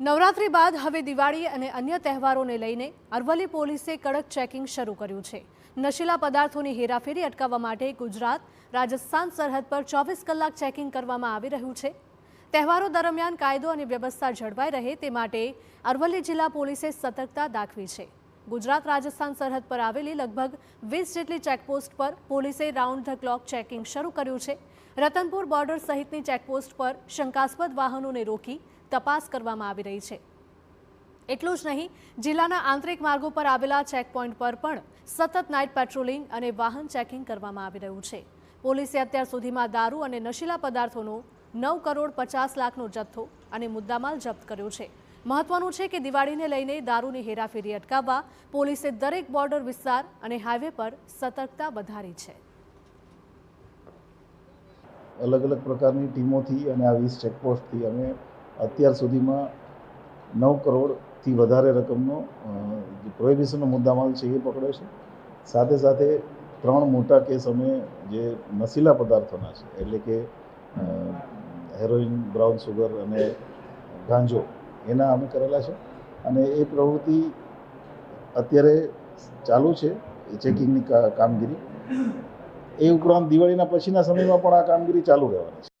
નવરાત્રી બાદ હવે દિવાળી અને અન્ય તહેવારોને લઈને અરવલ્લી પોલીસે કડક ચેકિંગ શરૂ કર્યું છે। નશીલા પદાર્થોની હેરાફેરી અટકાવવા માટે ગુજરાત રાજસ્થાન સરહદ પર 24 કલાક ચેકિંગ કરવામાં આવી રહ્યું છે। તહેવારો દરમિયાન કાયદો અને વ્યવસ્થા જળવાઈ રહે તે માટે અરવલ્લી જિલ્લા પોલીસે સતર્કતા દાખવી છે। ગુજરાત રાજસ્થાન સરહદ પર આવેલી લગભગ 20 જેટલી ચેકપોસ્ટ પર પોલીસે રાઉન્ડ ધ ક્લોક ચેકિંગ શરૂ કર્યું છે। રતનપુર બોર્ડર સહિતની ચેકપોસ્ટ પર શંકાસ્પદ વાહનોને રોકી તપાસ કરવામાં આવી રહી છે। એટલું જ નહીં, જિલ્લાના આંતરિક માર્ગો પર આવેલા ચેકપોઇન્ટ પર પણ સતત નાઇટ પેટ્રોલિંગ અને વાહન ચેકિંગ કરવામાં આવી રહ્યું છે। પોલીસે અત્યાર સુધીમાં દારૂ અને નશીલા પદાર્થોનો 9 કરોડ 50 લાખનો જથ્થો અને મુદ્દામાલ જપ્ત કર્યો છે। મહત્વનું છે કે દિવાળીને લઈને દારૂની હેરાફેરી અટકાવવા પોલીસે દરેક બોર્ડર વિસ્તાર અને હાઈવે પર સતર્કતા વધારી છે। અલગ અલગ પ્રકારની ટીમોથી અને આ 20 ચેકપોસ્ટથી અમે અત્યાર સુધીમાં 9 કરોડથી વધારે રકમનો જે પ્રોહિબિશનનો મુદ્દામાલ છે એ પકડ્યો છે। સાથે સાથે 3 મોટા કેસ અમે જે નશીલા પદાર્થોના છે, એટલે કે હેરોઇન, બ્રાઉન સુગર અને ગાંજો, એના અમે કરેલા છે અને એ પ્રવૃત્તિ અત્યારે ચાલુ છે, એ ચેકિંગની કામગીરી। એ ઉપરાંત દિવાળીના પછીના સમયમાં પણ આ કામગીરી ચાલુ રહેવાની છે।